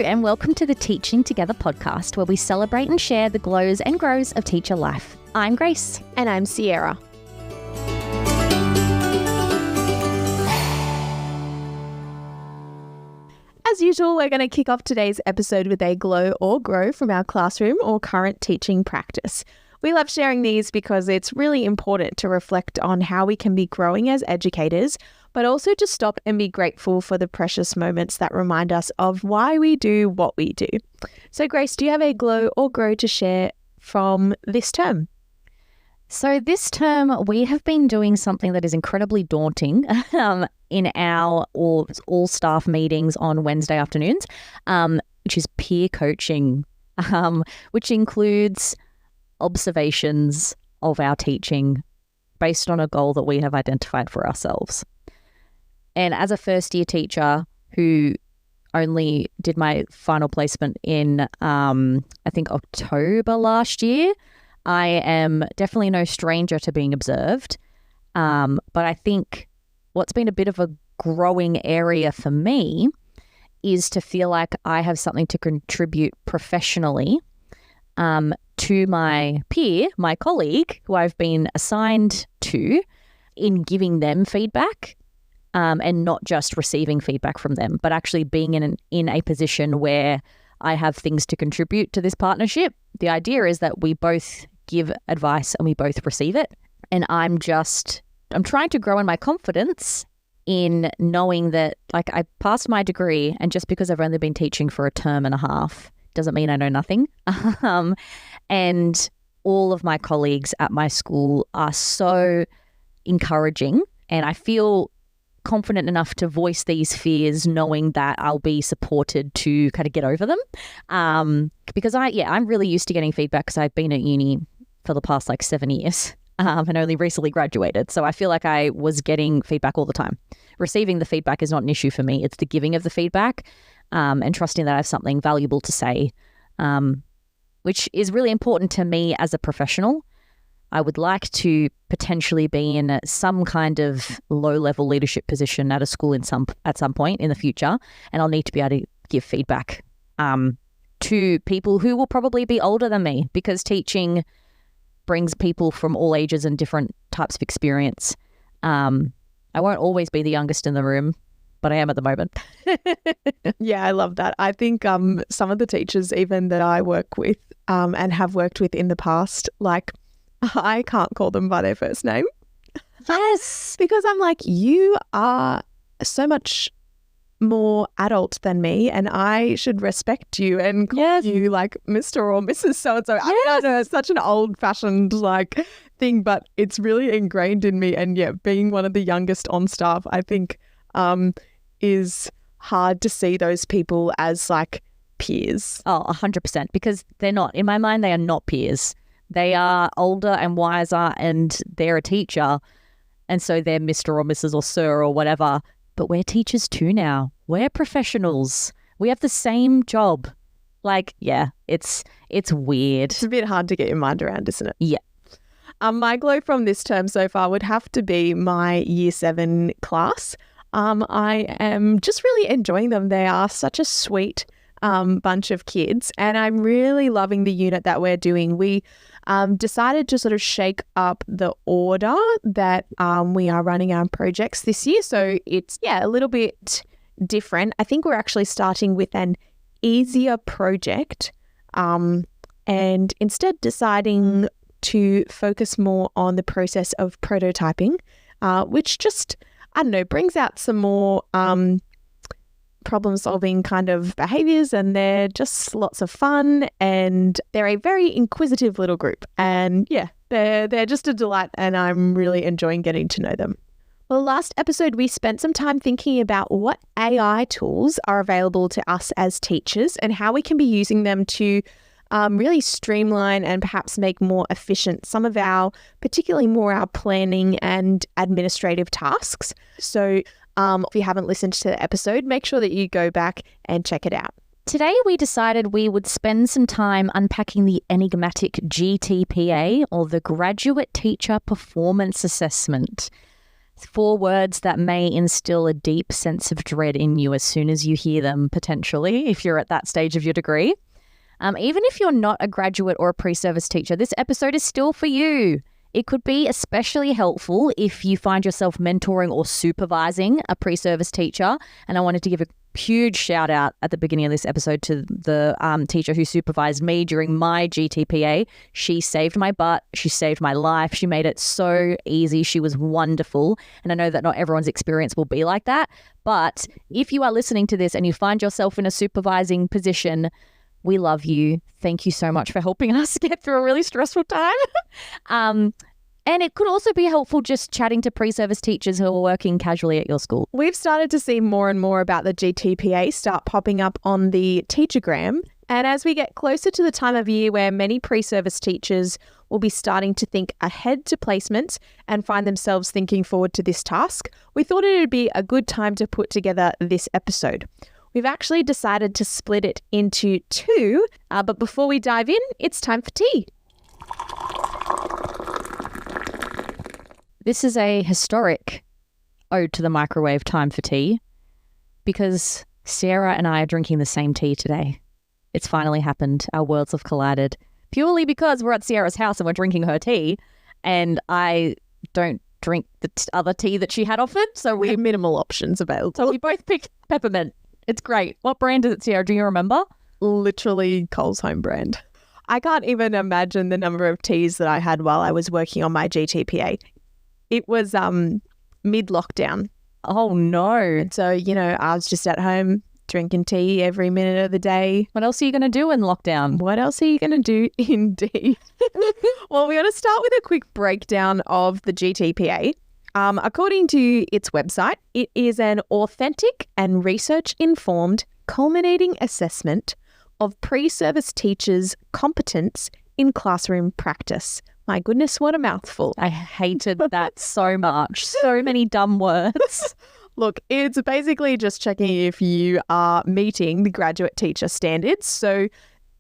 and welcome to the Teaching Together podcast, where we celebrate and share the glows and grows of teacher life. I'm Grace. And I'm Sierra. As usual, we're going to kick off today's episode with a glow or grow from our classroom or current teaching practice. We love sharing these because it's really important to reflect on how we can be growing as educators, but also to stop and be grateful for the precious moments that remind us of why we do what we do. So Grace, do you have a glow or grow to share from this term? So this term, we have been doing something that is incredibly daunting in our all staff meetings on Wednesday afternoons, which is peer coaching, which includes observations of our teaching based on a goal that we have identified for ourselves. And as a first year teacher who only did my final placement in, I think, October last year, I am definitely no stranger to being observed. But I think what's been a bit of a growing area for me is to feel like I have something to contribute professionally to my peer, my colleague, who I've been assigned to, in giving them feedback. And not just receiving feedback from them, but actually being in a position where I have things to contribute to this partnership. The idea is that we both give advice and we both receive it. And I'm trying to grow in my confidence in knowing that, like, I passed my degree, and just because I've only been teaching for a term and a half doesn't mean I know nothing. And all of my colleagues at my school are so encouraging, and I feel confident enough to voice these fears, knowing that I'll be supported to kind of get over them. Because I'm really used to getting feedback because I've been at uni for the past 7 years and only recently graduated. So I feel like I was getting feedback all the time. Receiving the feedback is not an issue for me. It's the giving of the feedback and trusting that I have something valuable to say, which is really important to me as a professional. I would like to potentially be in some kind of low-level leadership position at a school at some point in the future, and I'll need to be able to give feedback to people who will probably be older than me, because teaching brings people from all ages and different types of experience. I won't always be the youngest in the room, but I am at the moment. Yeah, I love that. I think some of the teachers even that I work with and have worked with in the past, I can't call them by their first name. Yes. Because I'm like, you are so much more adult than me, and I should respect you and call you Mr. or Mrs. So-and-so. Yes. I know it's such an old-fashioned thing, but it's really ingrained in me. And yeah, being one of the youngest on staff, I think is hard to see those people as peers. Oh, 100%, because they're not. In my mind, they are not peers. They are older and wiser, and they're a teacher. And so they're Mr. or Mrs. or Sir or whatever. But we're teachers too now. We're professionals. We have the same job. It's weird. It's a bit hard to get your mind around, isn't it? Yeah. My glow from this term so far would have to be my Year 7 class. I am just really enjoying them. They are such a sweet bunch of kids, and I'm really loving the unit that we're doing. We decided to sort of shake up the order that we are running our projects this year, so it's a little bit different. I think we're actually starting with an easier project and instead deciding to focus more on the process of prototyping, which just, I don't know, brings out some more problem-solving kind of behaviours, and they're just lots of fun, and they're a very inquisitive little group, and they're just a delight, and I'm really enjoying getting to know them. Well, last episode we spent some time thinking about what AI tools are available to us as teachers and how we can be using them to really streamline and perhaps make more efficient some of our, particularly more our planning and administrative tasks. So if you haven't listened to the episode, make sure that you go back and check it out. Today we decided we would spend some time unpacking the enigmatic GTPA, or the Graduate Teacher Performance Assessment. 4 words that may instill a deep sense of dread in you as soon as you hear them, potentially, if you're at that stage of your degree. Even if you're not a graduate or a pre-service teacher, this episode is still for you. It could be especially helpful if you find yourself mentoring or supervising a pre-service teacher. And I wanted to give a huge shout out at the beginning of this episode to the teacher who supervised me during my GTPA. She saved my butt. She saved my life. She made it so easy. She was wonderful. And I know that not everyone's experience will be like that. But if you are listening to this and you find yourself in a supervising position, we love you. Thank you so much for helping us get through a really stressful time. And it could also be helpful just chatting to pre-service teachers who are working casually at your school. We've started to see more and more about the GTPA start popping up on the Teachergram. And as we get closer to the time of year where many pre-service teachers will be starting to think ahead to placements and find themselves thinking forward to this task, we thought it would be a good time to put together this episode. We've actually decided to split it into 2, but before we dive in, it's time for tea. This is a historic ode to the microwave time for tea because Sarah and I are drinking the same tea today. It's finally happened. Our worlds have collided purely because we're at Sierra's house and we're drinking her tea and I don't drink the other tea that she had offered. So we have minimal options available. So we both picked peppermint. It's great. What brand is it, Sierra? Do you remember? Literally Coles home brand. I can't even imagine the number of teas that I had while I was working on my GTPA. It was mid-lockdown. Oh, no. So, I was just at home drinking tea every minute of the day. What else are you going to do in lockdown? What else are you going to do indeed? Well, we're going to start with a quick breakdown of the GTPA. According to its website, it is an authentic and research-informed culminating assessment of pre-service teachers' competence in classroom practice. My goodness, what a mouthful. I hated that so much. So many dumb words. Look, it's basically just checking if you are meeting the graduate teacher standards. So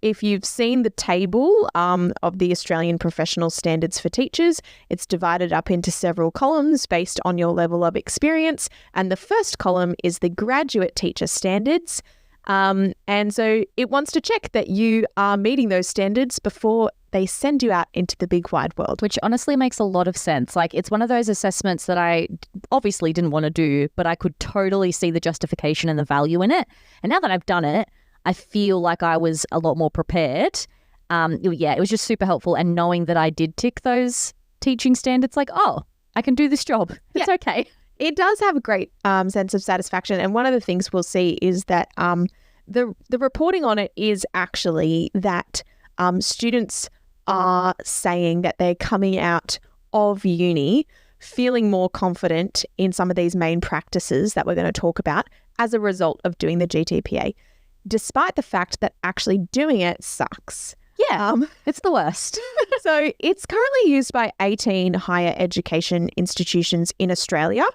if you've seen the table of the Australian Professional Standards for Teachers, it's divided up into several columns based on your level of experience. And the first column is the graduate teacher standards. And so it wants to check that you are meeting those standards before they send you out into the big wide world. Which honestly makes a lot of sense. Like, it's one of those assessments that I obviously didn't want to do, but I could totally see the justification and the value in it. And now that I've done it, I feel like I was a lot more prepared. It was just super helpful. And knowing that I did tick those teaching standards, like, oh, I can do this job. It's okay. It does have a great sense of satisfaction. And one of the things we'll see is that the reporting on it is actually that students are saying that they're coming out of uni feeling more confident in some of these main practices that we're going to talk about as a result of doing the GTPA, despite the fact that actually doing it sucks. Yeah, it's the worst. So it's currently used by 18 higher education institutions in Australia.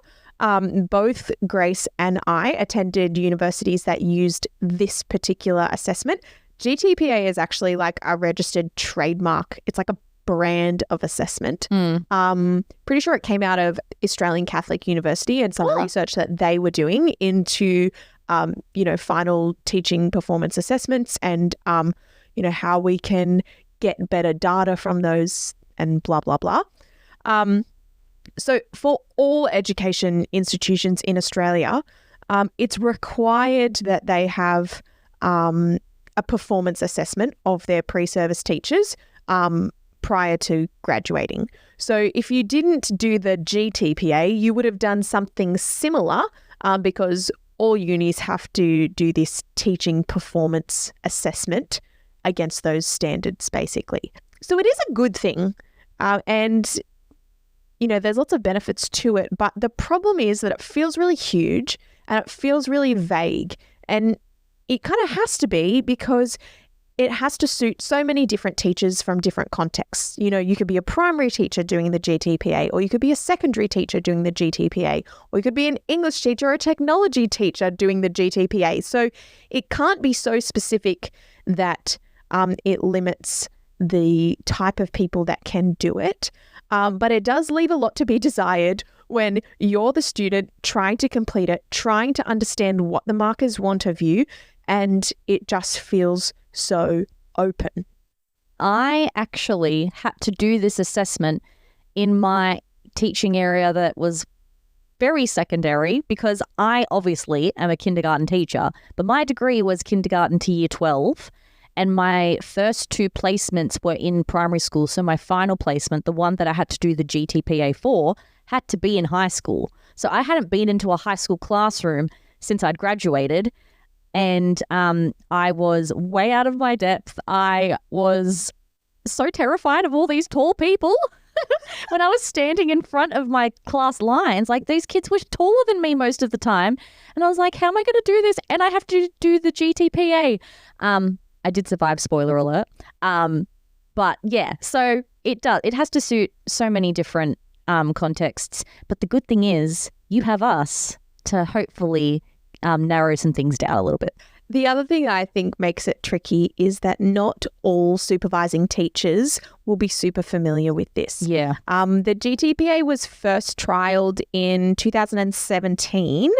Both Grace and I attended universities that used this particular assessment. GTPA is actually like a registered trademark. It's like a brand of assessment. Pretty sure it came out of Australian Catholic University and some research that they were doing into, final teaching performance assessments and, how we can get better data from those and blah, blah, blah. So for all education institutions in Australia, it's required that they have a performance assessment of their pre-service teachers prior to graduating. So if you didn't do the GTPA, you would have done something similar because all unis have to do this teaching performance assessment against those standards, basically. So it is a good thing. And there's lots of benefits to it, but the problem is that it feels really huge and it feels really vague. And it kind of has to be because it has to suit so many different teachers from different contexts. You could be a primary teacher doing the GTPA, or you could be a secondary teacher doing the GTPA, or you could be an English teacher or a technology teacher doing the GTPA. So it can't be so specific that it limits the type of people that can do it. But it does leave a lot to be desired when you're the student trying to complete it, trying to understand what the markers want of you, and it just feels so open. I actually had to do this assessment in my teaching area that was very secondary because I obviously am a kindergarten teacher, but my degree was kindergarten to year 12. And my first 2 placements were in primary school. So my final placement, the one that I had to do the GTPA for, had to be in high school. So I hadn't been into a high school classroom since I'd graduated. And I was way out of my depth. I was so terrified of all these tall people. When I was standing in front of my class lines, like these kids were taller than me most of the time. And I was like, how am I going to do this? And I have to do the GTPA. I did survive, spoiler alert. But yeah, so it does. It has to suit so many different contexts. But the good thing is you have us to hopefully narrow some things down a little bit. The other thing I think makes it tricky is that not all supervising teachers will be super familiar with this. Yeah. The GTPA was first trialled in 2017.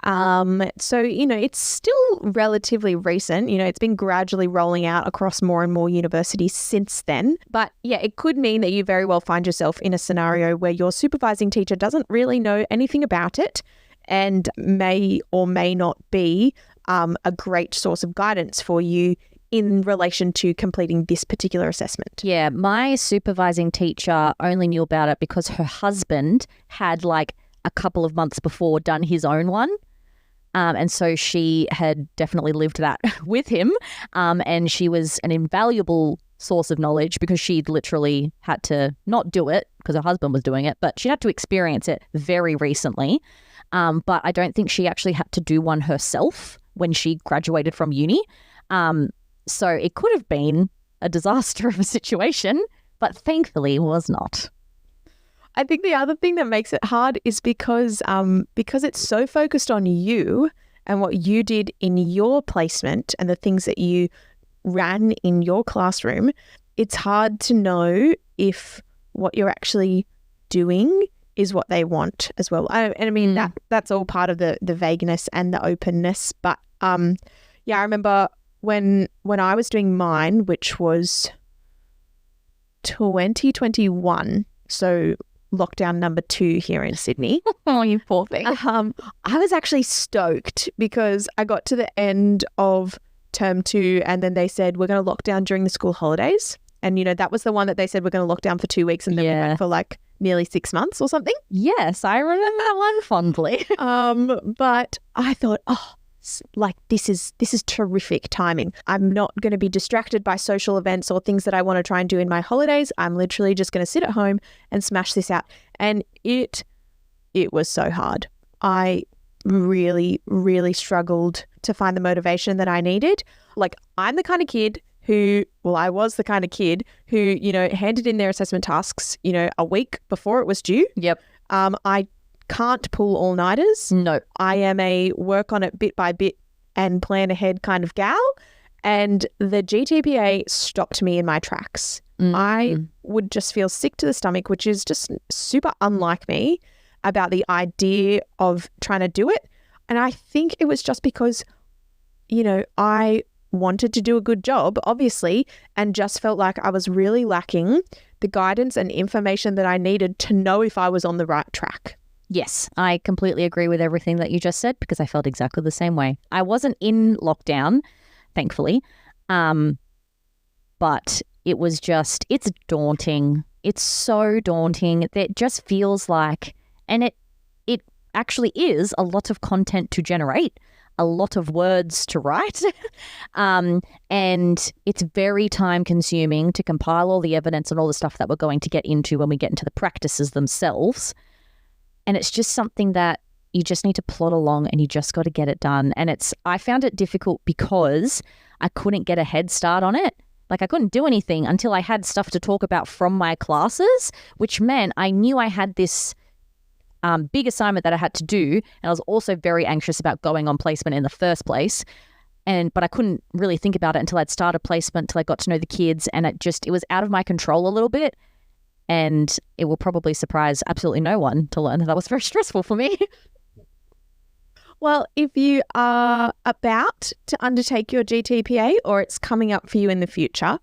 So, it's still relatively recent. It's been gradually rolling out across more and more universities since then. But yeah, it could mean that you very well find yourself in a scenario where your supervising teacher doesn't really know anything about it and may or may not be a great source of guidance for you in relation to completing this particular assessment. Yeah, my supervising teacher only knew about it because her husband had like a couple of months before done his own one. And so she had definitely lived that with him. And she was an invaluable source of knowledge because she'd literally had to not do it because her husband was doing it, but she had to experience it very recently. But I don't think she actually had to do one herself when she graduated from uni. So it could have been a disaster of a situation, but thankfully was not. I think the other thing that makes it hard is because it's so focused on you and what you did in your placement and the things that you ran in your classroom, it's hard to know if what you're actually doing is what they want as well. I mean, that's all part of the vagueness and the openness. But yeah, I remember when I was doing mine, which was 2021, so lockdown number 2 here in Sydney. Oh, you poor thing. I was actually stoked because I got to the end of term 2 and then they said, we're going to lock down during the school holidays. And, that was the one that they said we're going to lock down for 2 weeks and then we're back for like nearly 6 months or something. Yes, I remember that one fondly. But I thought, like this is terrific timing. I'm not going to be distracted by social events or things that I want to try and do in my holidays. I'm literally just going to sit at home and smash this out. And it was so hard. I really, really struggled to find the motivation that I needed. Like I was the kind of kid who handed in their assessment tasks, a week before it was due. Yep. I can't pull all-nighters. No. I am a work on it bit by bit and plan ahead kind of gal. And the GTPA stopped me in my tracks. I would just feel sick to the stomach, which is just super unlike me, about the idea of trying to do it. And I think it was just because, I wanted to do a good job, obviously, and just felt like I was really lacking the guidance and information that I needed to know if I was on the right track. Yes, I completely agree with everything that you just said because I felt exactly the same way. I wasn't in lockdown, thankfully, but it was it's daunting. It's so daunting. It just feels like, and it actually is a lot of content to generate, a lot of words to write, and it's very time consuming to compile all the evidence and all the stuff that we're going to get into when we get into the practices themselves. And it's just something that you just need to plod along and you just got to get it done. And I found it difficult because I couldn't get a head start on it. Like I couldn't do anything until I had stuff to talk about from my classes, which meant I knew I had this big assignment that I had to do. And I was also very anxious about going on placement in the first place. But I couldn't really think about it until I'd started placement, until I got to know the kids. And it was out of my control a little bit. And it will probably surprise absolutely no one to learn that was very stressful for me. Well, if you are about to undertake your GTPA or it's coming up for you in the future,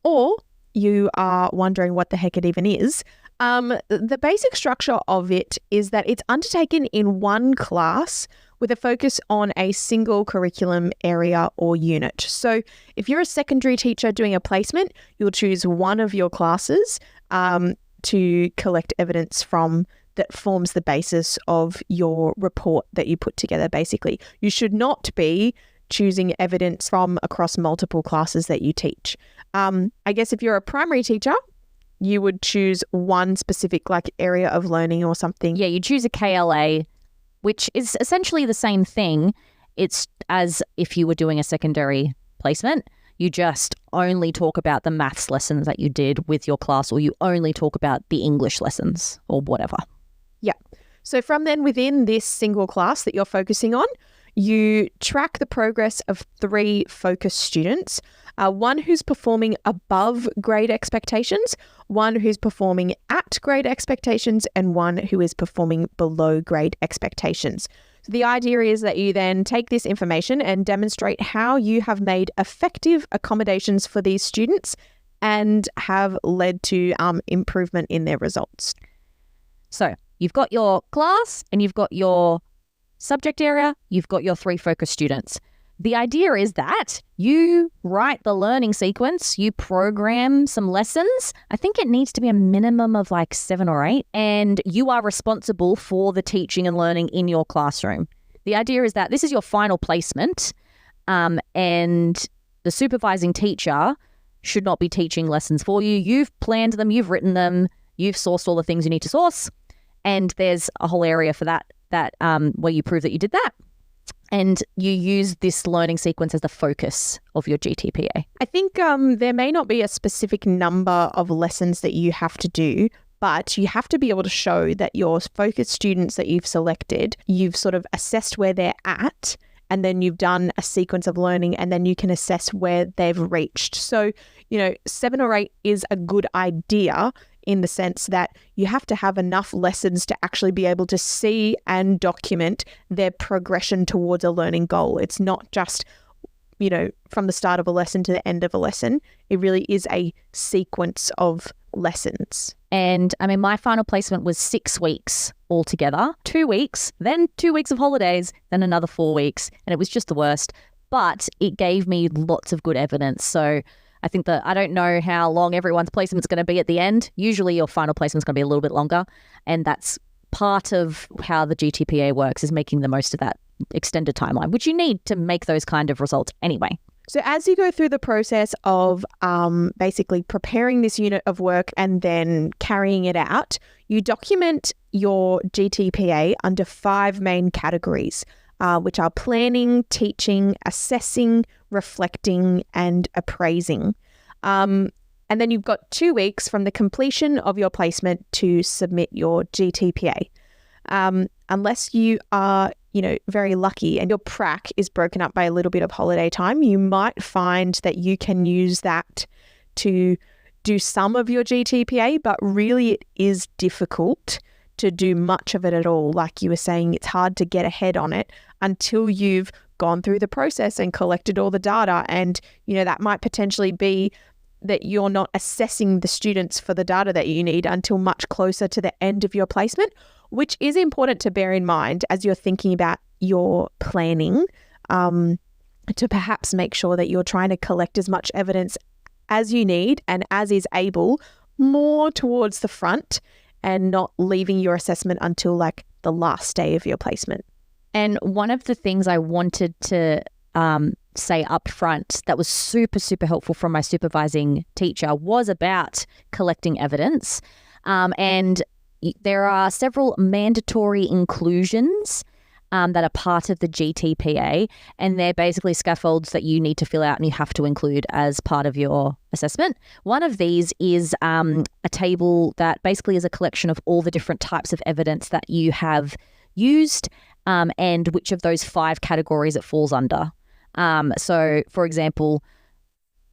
or you are wondering what the heck it even is, the basic structure of it is that it's undertaken in one class with a focus on a single curriculum area or unit. So if you're a secondary teacher doing a placement, you'll choose one of your classes to collect evidence from that forms the basis of your report that you put together, basically. You should not be choosing evidence from across multiple classes that you teach. I guess if you're a primary teacher, you would choose one specific area of learning or something. Yeah, you choose a KLA, which is essentially the same thing. It's as if you were doing a secondary placement. You just only talk about the maths lessons that you did with your class, or you only talk about the English lessons or whatever. Yeah. So from then, within this single class that you're focusing on, you track the progress of 3 focus students, one who's performing above grade expectations, one who's performing at grade expectations, and one who is performing below grade expectations. So the idea is that you then take this information and demonstrate how you have made effective accommodations for these students and have led to improvement in their results. So you've got your class and you've got your subject area, you've got your 3 focus students. The idea is that you write the learning sequence, you program some lessons. I think it needs to be a minimum of 7 or 8, and you are responsible for the teaching and learning in your classroom. The idea is that this is your final placement, and the supervising teacher should not be teaching lessons for you. You've planned them, you've written them, you've sourced all the things you need to source, and there's a whole area for that where you prove that you did that. And you use this learning sequence as the focus of your GTPA. I think there may not be a specific number of lessons that you have to do, but you have to be able to show that your focus students that you've selected, you've sort of assessed where they're at, and then you've done a sequence of learning, and then you can assess where they've reached. So, 7 or 8 is a good idea in the sense that you have to have enough lessons to actually be able to see and document their progression towards a learning goal. It's not just, from the start of a lesson to the end of a lesson. It really is a sequence of lessons. And my final placement was 6 weeks altogether, 2 weeks, then 2 weeks of holidays, then another 4 weeks. And it was just the worst, but it gave me lots of good evidence. So I think that I don't know how long everyone's placement's going to be at the end. Usually your final placement's going to be a little bit longer. And that's part of how the GTPA works, is making the most of that extended timeline, which you need to make those kind of results anyway. So as you go through the process of basically preparing this unit of work and then carrying it out, you document your GTPA under 5 main categories, which are planning, teaching, assessing, reflecting, and appraising. And then you've got 2 weeks from the completion of your placement to submit your GTPA. Unless you are, very lucky and your prac is broken up by a little bit of holiday time, you might find that you can use that to do some of your GTPA, but really it is difficult to do much of it at all. Like you were saying, it's hard to get ahead on it until you've gone through the process and collected all the data. And, that might potentially be that you're not assessing the students for the data that you need until much closer to the end of your placement, which is important to bear in mind as you're thinking about your planning, to perhaps make sure that you're trying to collect as much evidence as you need and as is able more towards the front, and not leaving your assessment until the last day of your placement. And one of the things I wanted to say up front that was super, super helpful from my supervising teacher was about collecting evidence. And there are several mandatory inclusions that are part of the GTPA, and they're basically scaffolds that you need to fill out and you have to include as part of your assessment. One of these is a table that basically is a collection of all the different types of evidence that you have used, and which of those 5 categories it falls under. So, for example,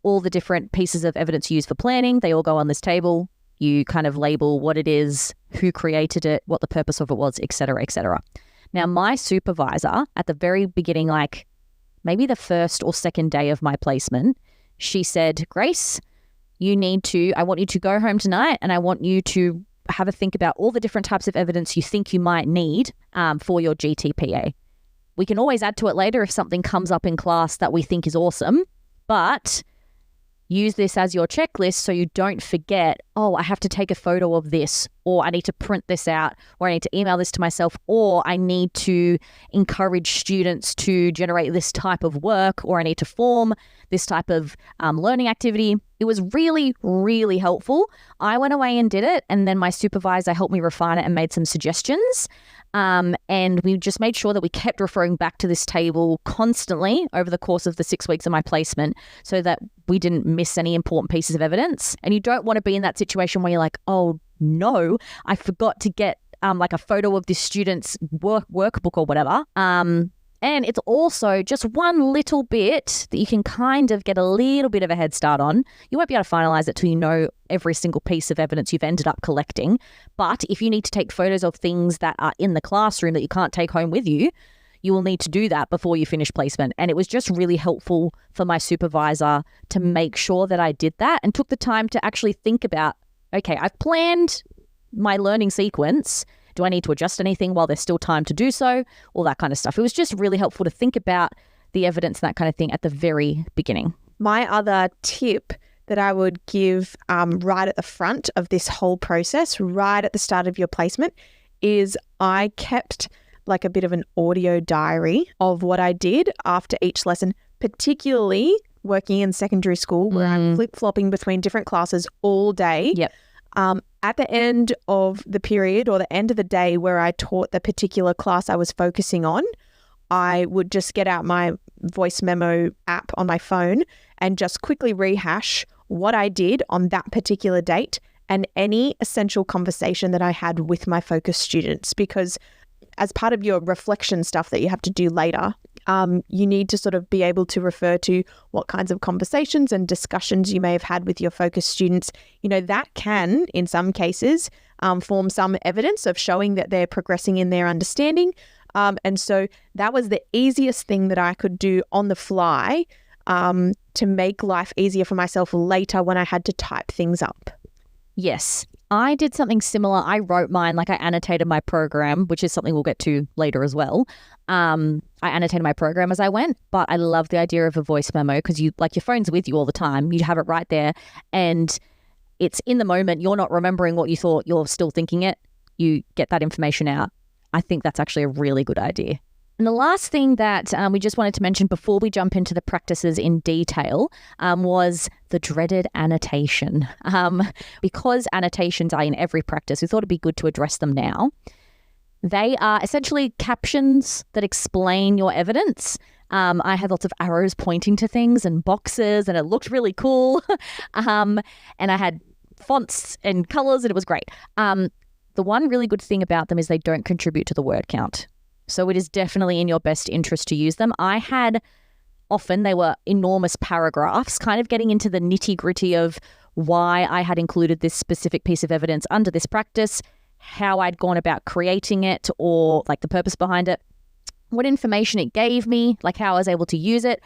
all the different pieces of evidence used for planning, they all go on this table. You kind of label what it is, who created it, what the purpose of it was, et cetera, et cetera. Now, my supervisor at the very beginning, like maybe the first or second day of my placement, she said, Grace, I want you to go home tonight and I want you to have a think about all the different types of evidence you think you might need for your GTPA. We can always add to it later if something comes up in class that we think is awesome, but use this as your checklist so you don't forget, oh, I have to take a photo of this, or I need to print this out, or I need to email this to myself, or I need to encourage students to generate this type of work, or I need to form this type of learning activity. It was really, really helpful. I went away and did it, and then my supervisor helped me refine it and made some suggestions. And we just made sure that we kept referring back to this table constantly over the course of the 6 weeks of my placement so that we didn't miss any important pieces of evidence. And you don't want to be in that situation where you're like, oh no, I forgot to get like a photo of this student's workbook or whatever. And it's also just one little bit that you can kind of get a little bit of a head start on. You won't be able to finalize it till you know every single piece of evidence you've ended up collecting. But if you need to take photos of things that are in the classroom that you can't take home with you, you will need to do that before you finish placement. And it was just really helpful for my supervisor to make sure that I did that and took the time to actually think about, okay, I've planned my learning sequence. Do I need to adjust anything while there's still time to do so? All that kind of stuff. It was just really helpful to think about the evidence and that kind of thing at the very beginning. My other tip that I would give right at the front of this whole process, right at the start of your placement, is I kept like a bit of an audio diary of what I did after each lesson, particularly working in secondary school where I'm flip-flopping between different classes all day. Yep. At the end of the period or the end of the day where I taught the particular class I was focusing on, I would just get out my voice memo app on my phone and just quickly rehash what I did on that particular date and any essential conversation that I had with my focus students. Because as part of your reflection stuff that you have to do later, you need to sort of be able to refer to what kinds of conversations and discussions you may have had with your focus students. You know, that can, in some cases, form some evidence of showing that they're progressing in their understanding. And so that was the easiest thing that I could do on the fly to make life easier for myself later when I had to type things up. Yes. I did something similar. I wrote mine, like I annotated my program, which is something we'll get to later as well. I annotated my program as I went, but I love the idea of a voice memo because your phone's with you all the time. You have it right there and it's in the moment. You're not remembering what you thought. You're still thinking it. You get that information out. I think that's actually a really good idea. And the last thing that we just wanted to mention before we jump into the practices in detail was the dreaded annotation. Because annotations are in every practice, we thought it'd be good to address them now. They are essentially captions that explain your evidence. I had lots of arrows pointing to things and boxes, and it looked really cool. And I had fonts and colors, and it was great. The one really good thing about them is they don't contribute to the word count. So it is definitely in your best interest to use them. Often they were enormous paragraphs, kind of getting into the nitty gritty of why I had included this specific piece of evidence under this practice, how I'd gone about creating it, or like the purpose behind it, what information it gave me, like how I was able to use it,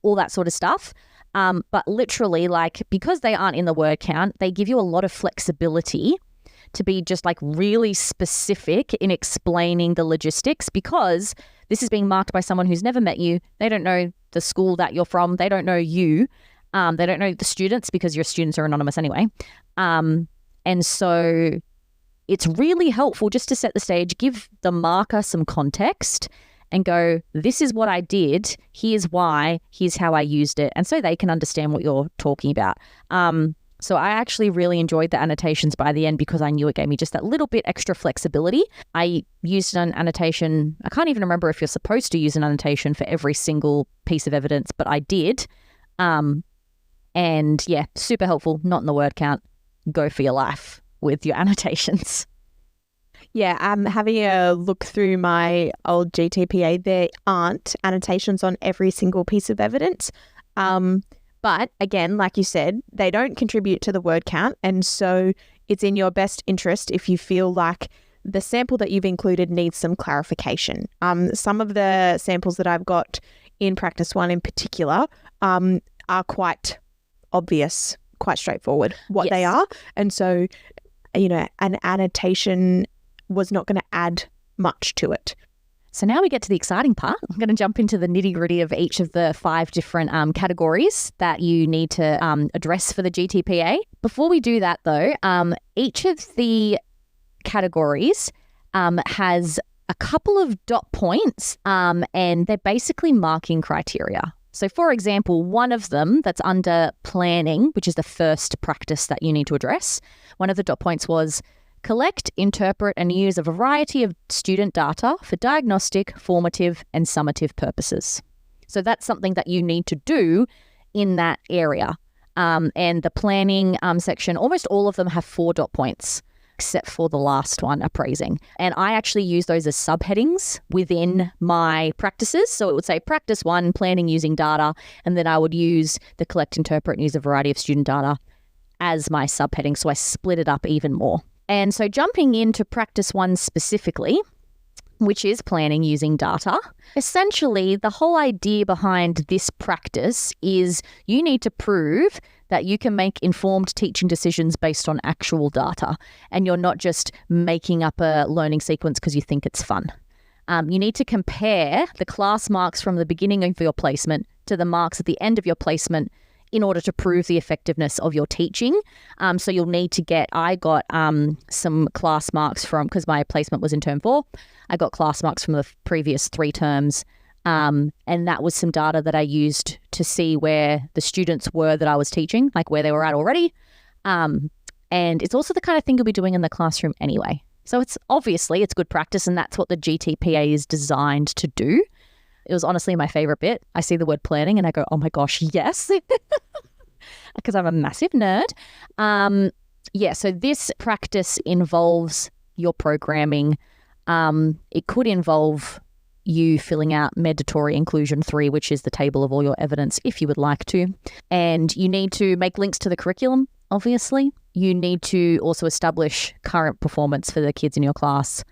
all that sort of stuff. But literally, like, because they aren't in the word count, they give you a lot of flexibility to be just like really specific in explaining the logistics, because this is being marked by someone who's never met you. They don't know the school that you're from. They don't know you. They don't know the students because your students are anonymous anyway. And so it's really helpful just to set the stage, give the marker some context and go, this is what I did. Here's why. Here's how I used it. And so they can understand what you're talking about. So I actually really enjoyed the annotations by the end because I knew it gave me just that little bit extra flexibility. I used an annotation. I can't even remember if you're supposed to use an annotation for every single piece of evidence, but I did. And yeah, super helpful, not in the word count. Go for your life with your annotations. Yeah, having a look through my old GTPA, there aren't annotations on every single piece of evidence. But again, like you said, they don't contribute to the word count. And so it's in your best interest if you feel like the sample that you've included needs some clarification. Some of the samples that I've got in practice one in particular are quite obvious, quite straightforward what they are. And so, an annotation was not going to add much to it. So now we get to the exciting part. I'm going to jump into the nitty-gritty of each of the 5 different categories that you need to address for the GTPA. Before we do that, though, each of the categories has a couple of dot points, and they're basically marking criteria. So, for example, one of them that's under planning, which is the first practice that you need to address, one of the dot points was collect, interpret, and use a variety of student data for diagnostic, formative, and summative purposes. So that's something that you need to do in that area. And the planning section, almost all of them have 4 dot points, except for the last one, appraising. And I actually use those as subheadings within my practices. So it would say practice 1, planning using data, and then I would use the collect, interpret, and use a variety of student data as my subheading. So I split it up even more. And so jumping into practice 1 specifically, which is planning using data, essentially the whole idea behind this practice is you need to prove that you can make informed teaching decisions based on actual data, and you're not just making up a learning sequence because you think it's fun. You need to compare the class marks from the beginning of your placement to the marks at the end of your placement in order to prove the effectiveness of your teaching. So you'll need to I got some class marks from, because my placement was in term 4, I got class marks from the previous 3 terms. And that was some data that I used to see where the students were that I was teaching, like where they were at already. And it's also the kind of thing you'll be doing in the classroom anyway. So it's good practice, and that's what the GTPA is designed to do. It was honestly my favorite bit. I see the word planning and I go, oh my gosh, yes, because I'm a massive nerd. So this practice involves your programming. It could involve you filling out mandatory inclusion 3, which is the table of all your evidence, if you would like to. And you need to make links to the curriculum, obviously. You need to also establish current performance for the kids in your class,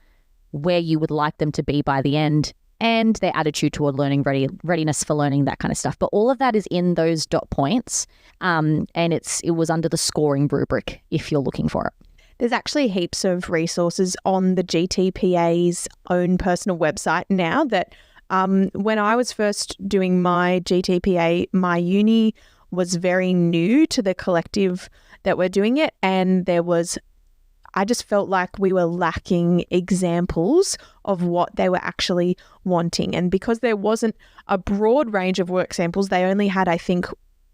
where you would like them to be by the end, and their attitude toward learning, readiness for learning, that kind of stuff. But all of that is in those dot points, and it was under the scoring rubric if you're looking for it. There's actually heaps of resources on the GTPA's own personal website now that when I was first doing my GTPA, my uni was very new to the collective that we're doing it, and I just felt like we were lacking examples of what they were actually wanting. And because there wasn't a broad range of work samples, they only had, I think,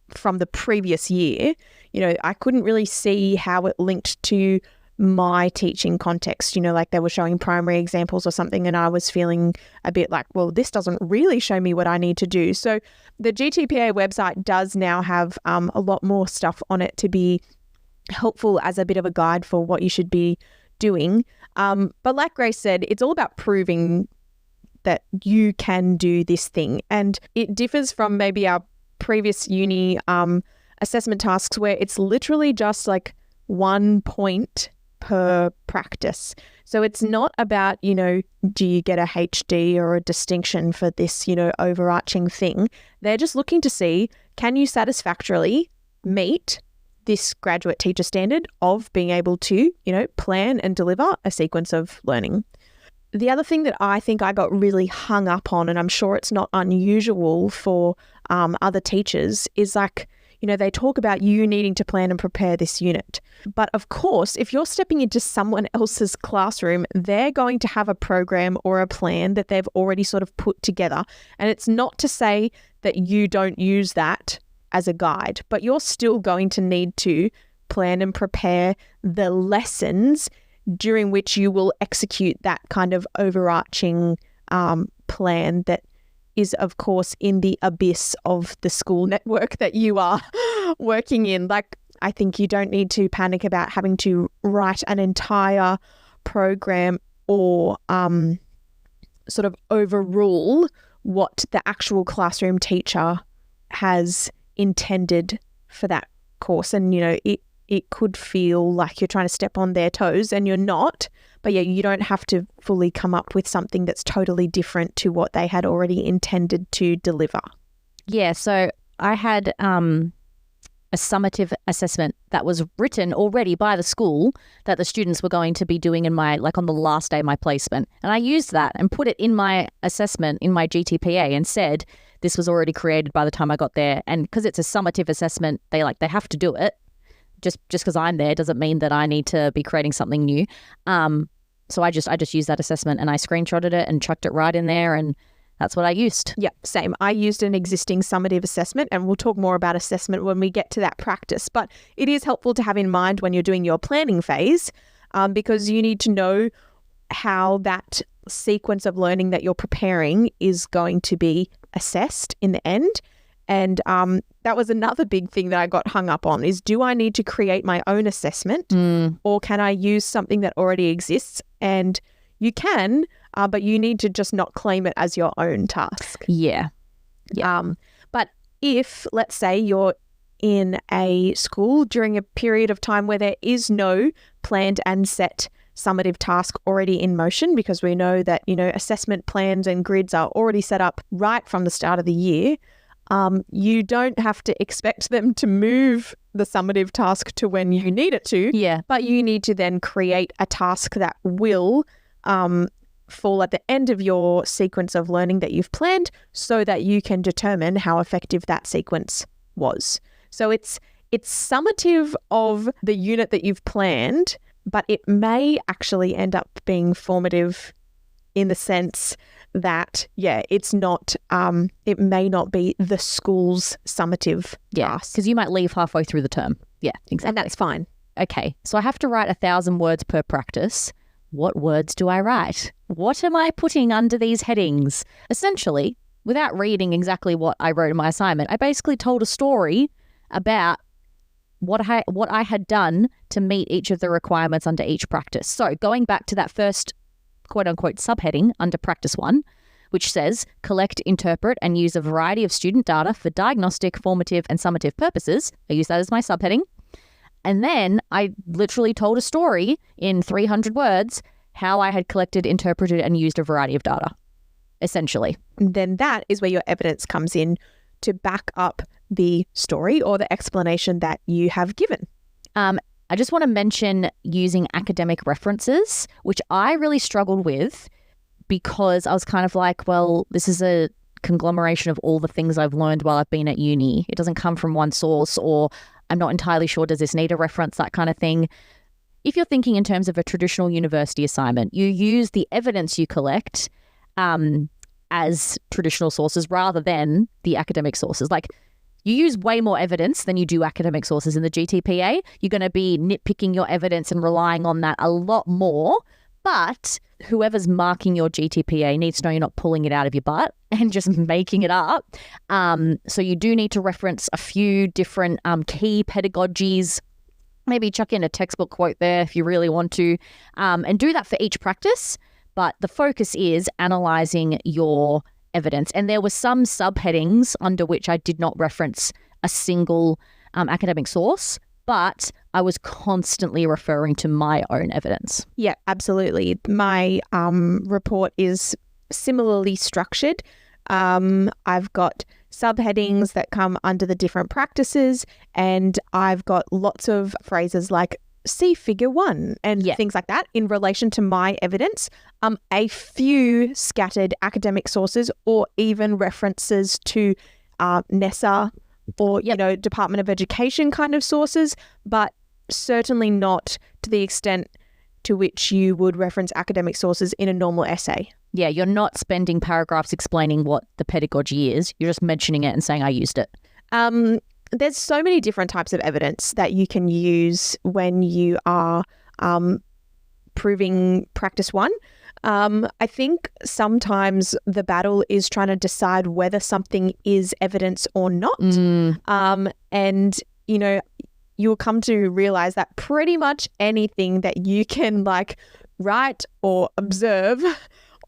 from the previous year, I couldn't really see how it linked to my teaching context, like they were showing primary examples or something, and I was feeling a bit like, well, this doesn't really show me what I need to do. So the GTPA website does now have a lot more stuff on it to be helpful as a bit of a guide for what you should be doing. But like Grace said, it's all about proving that you can do this thing. And it differs from maybe our previous uni assessment tasks where it's literally just like 1 point per practice. So it's not about, do you get a HD or a distinction for this, overarching thing. They're just looking to see, can you satisfactorily meet this graduate teacher standard of being able to, plan and deliver a sequence of learning. The other thing that I think I got really hung up on, and I'm sure it's not unusual for other teachers, is like, they talk about you needing to plan and prepare this unit. But of course, if you're stepping into someone else's classroom, they're going to have a program or a plan that they've already sort of put together. And it's not to say that you don't use that as a guide, but you're still going to need to plan and prepare the lessons during which you will execute that kind of overarching plan that is, of course, in the abyss of the school network that you are working in. Like, I think you don't need to panic about having to write an entire program or sort of overrule what the actual classroom teacher has intended for that course. And, it could feel like you're trying to step on their toes and you're not. But yeah, you don't have to fully come up with something that's totally different to what they had already intended to deliver. Yeah, so I had a summative assessment that was written already by the school that the students were going to be doing on the last day of my placement. And I used that and put it in my assessment in my GTPA and said this was already created by the time I got there. And because it's a summative assessment, they have to do it. Just because I'm there doesn't mean that I need to be creating something new. So I just used that assessment and I screenshotted it and chucked it right in there, and that's what I used. Yeah, same. I used an existing summative assessment, and we'll talk more about assessment when we get to that practice. But it is helpful to have in mind when you're doing your planning phase, because you need to know how that sequence of learning that you're preparing is going to be assessed in the end. And that was another big thing that I got hung up on is, do I need to create my own assessment or can I use something that already exists? And you can, but you need to just not claim it as your own task. Yeah. But if, let's say, you're in a school during a period of time where there is no planned and set summative task already in motion, because we know that, assessment plans and grids are already set up right from the start of the year, you don't have to expect them to move the summative task to when you need it to. Yeah. But you need to then create a task that will fall at the end of your sequence of learning that you've planned so that you can determine how effective that sequence was. So it's summative of the unit that you've planned, but it may actually end up being formative in the sense that, it's not, it may not be the school's summative task. Because you might leave halfway through the term. Yeah, exactly. And that's fine. Okay, so I have to write 1,000 words per practice. What words do I write? What am I putting under these headings? Essentially, without reading exactly what I wrote in my assignment, I basically told a story about what I had done to meet each of the requirements under each practice. So going back to that first quote-unquote subheading under practice 1, which says collect, interpret, and use a variety of student data for diagnostic, formative, and summative purposes. I use that as my subheading. And then I literally told a story in 300 words how I had collected, interpreted, and used a variety of data, essentially. And then that is where your evidence comes in to back up the story or the explanation that you have given. I just want to mention using academic references, which I really struggled with because I was kind of like, well, this is a conglomeration of all the things I've learned while I've been at uni. It doesn't come from one source, or I'm not entirely sure, does this need a reference, that kind of thing. If you're thinking in terms of a traditional university assignment, you use the evidence you collect as traditional sources rather than the academic sources. Like, you use way more evidence than you do academic sources in the GTPA. You're going to be nitpicking your evidence and relying on that a lot more. But whoever's marking your GTPA needs to know you're not pulling it out of your butt and just making it up. So you do need to reference a few different key pedagogies. Maybe chuck in a textbook quote there if you really want to, and do that for each practice. But the focus is analysing your evidence. And there were some subheadings under which I did not reference a single academic source, but I was constantly referring to my own evidence. Yeah, absolutely. My report is similarly structured. I've got subheadings that come under the different practices, and I've got lots of phrases like see figure 1 and things like that in relation to my evidence. A few scattered academic sources or even references to NESA or, Department of Education kind of sources, but certainly not to the extent to which you would reference academic sources in a normal essay. Yeah, you're not spending paragraphs explaining what the pedagogy is. You're just mentioning it and saying, I used it. There's so many different types of evidence that you can use when you are proving practice 1. I think sometimes the battle is trying to decide whether something is evidence or not. And, you'll come to realize that pretty much anything that you can write or observe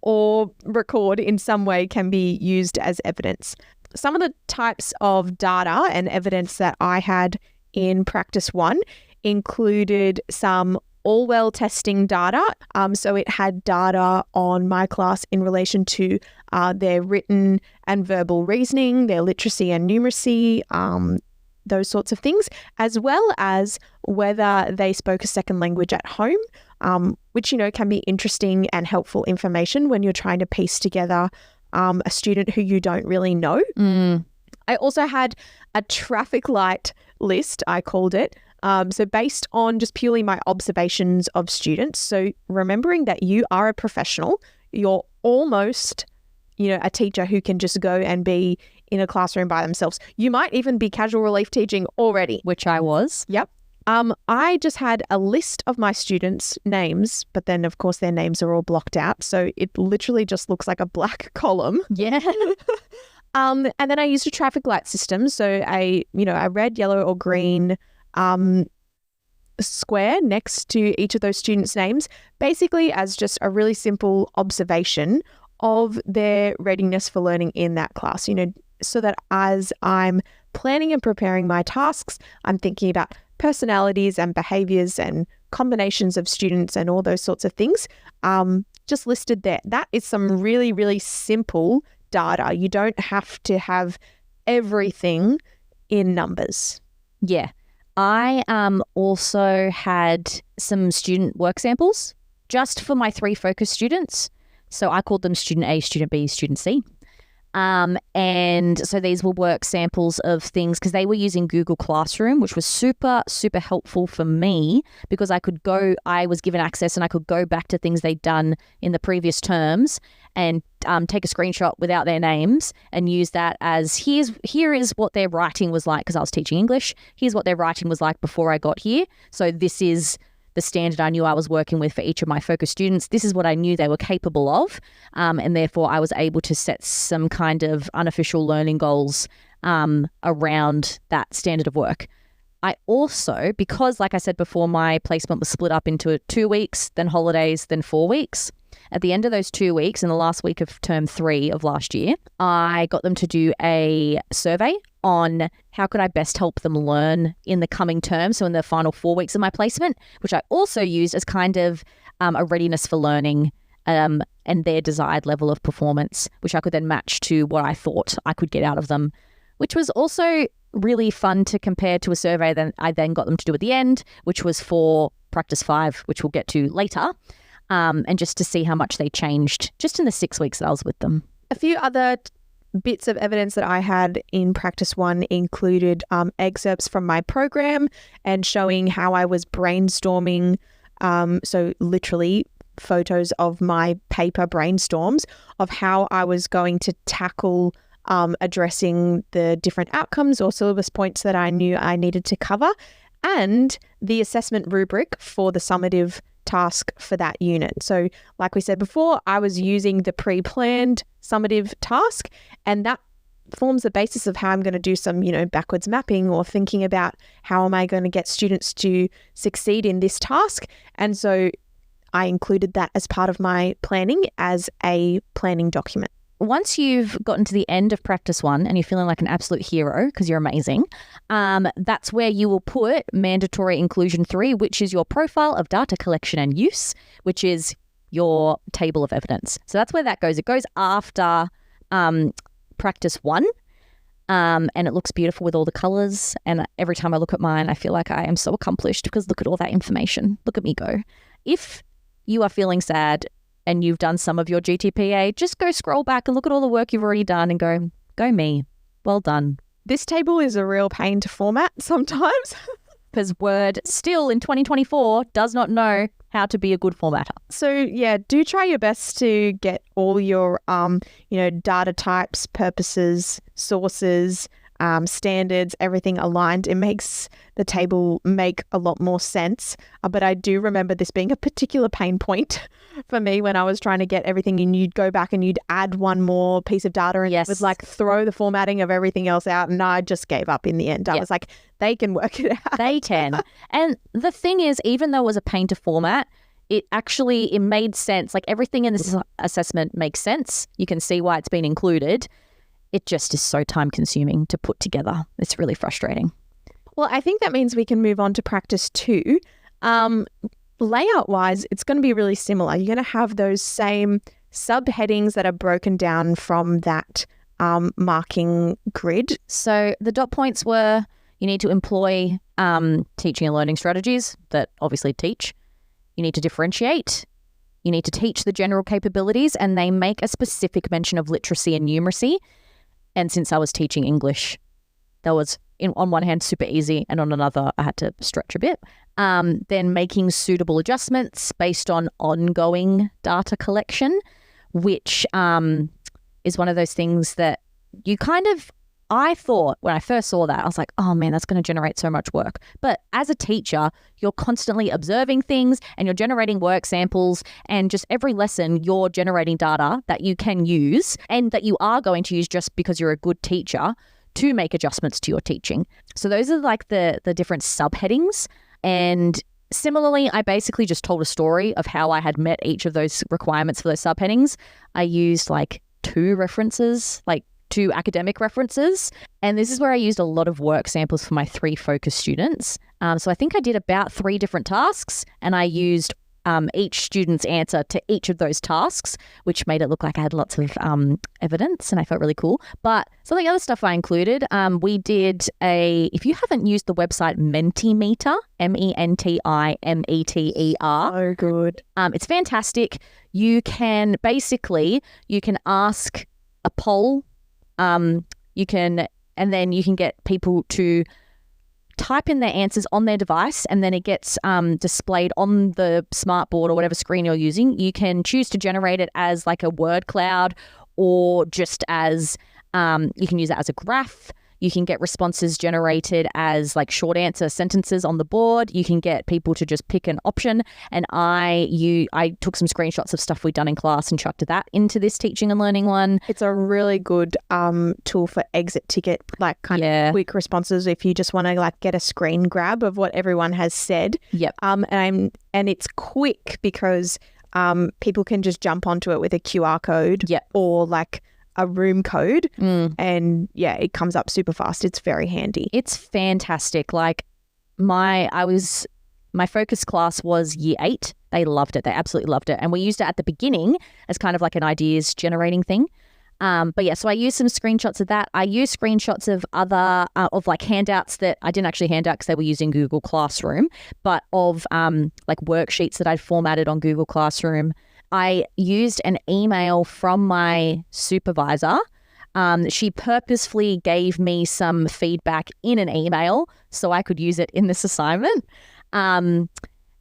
or record in some way can be used as evidence. Some of the types of data and evidence that I had in practice 1 included some all-well testing data. So it had data on my class in relation to their written and verbal reasoning, their literacy and numeracy, those sorts of things, as well as whether they spoke a second language at home, which, can be interesting and helpful information when you're trying to piece together a student who you don't really know. I also had a traffic light list, I called it. So based on just purely my observations of students. So remembering that you are a professional, you're almost, a teacher who can just go and be in a classroom by themselves. You might even be casual relief teaching already. Which I was. Yep. I just had a list of my students' names, but then of course their names are all blocked out. So it literally just looks like a black column. Yeah. And then I used a traffic light system. So a red, yellow or green square next to each of those students' names, basically as just a really simple observation of their readiness for learning in that class, so that as I'm planning and preparing my tasks, I'm thinking about personalities and behaviors and combinations of students and all those sorts of things, just listed there. That is some really, really simple data. You don't have to have everything in numbers. Yeah. I also had some student work samples just for my 3 focus students. So I called them student A, student B, student C. And so these were work samples of things because they were using Google Classroom, which was super, super helpful for me because I was given access and I could go back to things they'd done in the previous terms and take a screenshot without their names and use that as here is what their writing was like because I was teaching English. Here's what their writing was like before I got here. So this is the standard I knew I was working with for each of my focus students. This is what I knew they were capable of. And therefore I was able to set some kind of unofficial learning goals around that standard of work. I also, because like I said before, my placement was split up into 2 weeks, then holidays, then 4 weeks. At the end of those 2 weeks, in the last week of term 3 of last year, I got them to do a survey on how could I best help them learn in the coming term, so in the final 4 weeks of my placement, which I also used as kind of a readiness for learning and their desired level of performance, which I could then match to what I thought I could get out of them, which was also really fun to compare to a survey that I then got them to do at the end, which was for practice 5, which we'll get to later. And just to see how much they changed just in the 6 weeks that I was with them. A few other bits of evidence that I had in practice 1 included excerpts from my program and showing how I was brainstorming. So literally photos of my paper brainstorms of how I was going to tackle addressing the different outcomes or syllabus points that I knew I needed to cover, and the assessment rubric for the summative task for that unit. So like we said before, I was using the pre-planned summative task, and that forms the basis of how I'm going to do some, backwards mapping or thinking about how am I going to get students to succeed in this task. And so I included that as part of my planning as a planning document. Once you've gotten to the end of practice 1 and you're feeling like an absolute hero because you're amazing, that's where you will put mandatory inclusion 3, which is your profile of data collection and use, which is your table of evidence. So that's where that goes. It goes after practice 1, and it looks beautiful with all the colors. And every time I look at mine, I feel like I am so accomplished because look at all that information. Look at me go. If you are feeling sad and you've done some of your GTPA, just go scroll back and look at all the work you've already done and go me. Well done. This table is a real pain to format sometimes. Because Word still in 2024 does not know how to be a good formatter. So yeah, do try your best to get all your data types, purposes, sources, standards, everything aligned. It makes the table make a lot more sense. But I do remember this being a particular pain point for me when I was trying to get everything, and you'd go back and you'd add one more piece of data and it would throw the formatting of everything else out. And I just gave up in the end. I was like, they can work it out. They can. And the thing is, even though it was a pain to format, it made sense. Like everything in this assessment makes sense. You can see why it's been included. It just is so time consuming to put together. It's really frustrating. Well, I think that means we can move on to practice 2. Layout-wise, it's going to be really similar. You're going to have those same subheadings that are broken down from that marking grid. So the dot points were you need to employ teaching and learning strategies that obviously teach. You need to differentiate. You need to teach the general capabilities, and they make a specific mention of literacy and numeracy. And since I was teaching English, that was on one hand super easy, and on another I had to stretch a bit. Then making suitable adjustments based on ongoing data collection, which is one of those things that you I thought when I first saw that, I was like, oh man, that's going to generate so much work. But as a teacher, you're constantly observing things and you're generating work samples, and just every lesson you're generating data that you can use and that you are going to use just because you're a good teacher to make adjustments to your teaching. So those are like the different subheadings. And similarly, I basically just told a story of how I had met each of those requirements for those subheadings. I used like 2 academic references. And this is where I used a lot of work samples for my 3 focus students. So I think I did about 3 different tasks, and I used each student's answer to each of those tasks, which made it look like I had lots of evidence, and I felt really cool. But some of the other stuff I included, we did if you haven't used the website Mentimeter, Mentimeter. Oh, good. It's fantastic. You can ask a poll. And then you can get people to type in their answers on their device, and then it gets displayed on the smart board or whatever screen you're using. You can choose to generate it as like a word cloud, or just as you can use it as a graph. You can get responses generated as like short answer sentences on the board. You can get people to just pick an option. And I took some screenshots of stuff we'd done in class and chucked that into this teaching and learning one. It's a really good tool for exit ticket, like kind of quick responses if you just want to like get a screen grab of what everyone has said. Yep. And it's quick because people can just jump onto it with a QR code or like a room code, and it comes up super fast. It's very handy. It's fantastic. Like my focus class was year 8. They loved it. They absolutely loved it. And we used it at the beginning as kind of like an ideas generating thing. So I used some screenshots of that. I used screenshots of other of like handouts that I didn't actually hand out because they were using Google Classroom, but of like worksheets that I'd formatted on Google Classroom. I used an email from my supervisor. She purposefully gave me some feedback in an email so I could use it in this assignment,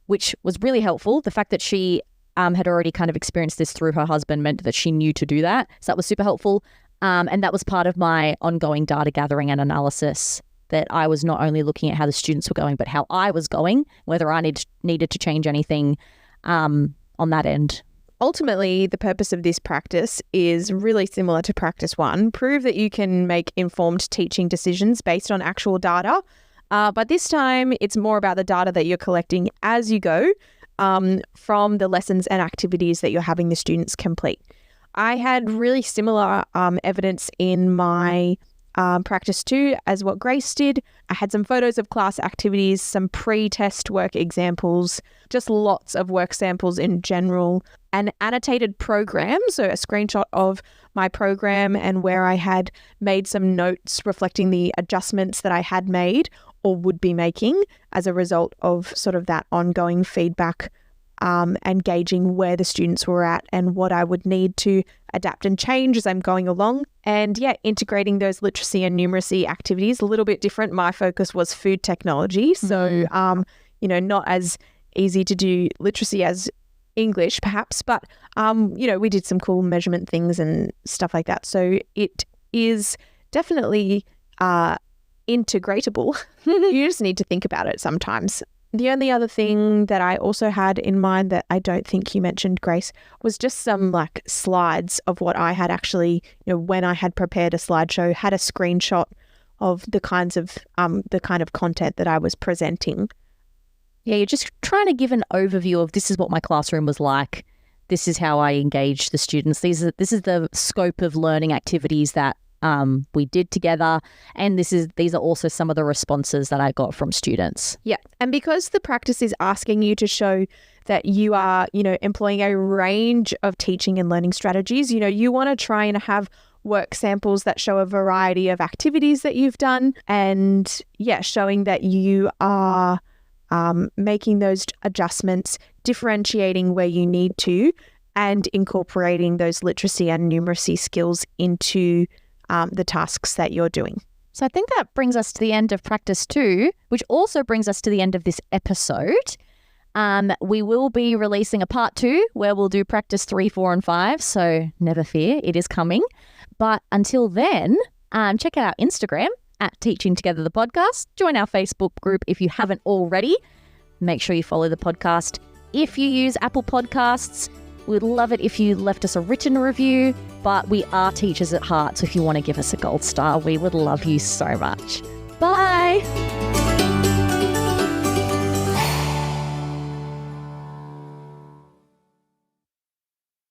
which was really helpful. The fact that she had already kind of experienced this through her husband meant that she knew to do that. So that was super helpful. And that was part of my ongoing data gathering and analysis, that I was not only looking at how the students were going, but how I was going, whether I needed to change anything on that end. Ultimately, the purpose of this practice is really similar to practice 1. Prove that you can make informed teaching decisions based on actual data. But this time, it's more about the data that you're collecting as you go from the lessons and activities that you're having the students complete. I had really similar evidence in my practice 2 as what Grace did. I had some photos of class activities, some pre-test work examples, just lots of work samples in general, an annotated program, so a screenshot of my program and where I had made some notes reflecting the adjustments that I had made or would be making as a result of sort of that ongoing feedback and gauging where the students were at and what I would need to adapt and change as I'm going along. And integrating those literacy and numeracy activities, a little bit different. My focus was food technology. So, not as easy to do literacy as English perhaps, but, we did some cool measurement things and stuff like that. So it is definitely integratable. You just need to think about it sometimes. The only other thing that I also had in mind that I don't think you mentioned, Grace, was just some like slides of what I had actually, when I had prepared a slideshow, had a screenshot of the kind of content that I was presenting. Yeah, you're just trying to give an overview of this is what my classroom was like. This is how I engaged the students. This is the scope of learning activities that we did together. And these are also some of the responses that I got from students. Yeah. And because the practice is asking you to show that you are, employing a range of teaching and learning strategies, you want to try and have work samples that show a variety of activities that you've done and, showing that you are making those adjustments, differentiating where you need to, and incorporating those literacy and numeracy skills into the tasks that you're doing. So I think that brings us to the end of practice 2, which also brings us to the end of this episode. We will be releasing a part 2 where we'll do practice 3, 4, and 5. So never fear, it is coming. But until then, check out our Instagram at Teaching Together the Podcast. Join our Facebook group if you haven't already. Make sure you follow the podcast. If you use Apple Podcasts, we'd love it if you left us a written review, but we are teachers at heart. So if you want to give us a gold star, we would love you so much. Bye.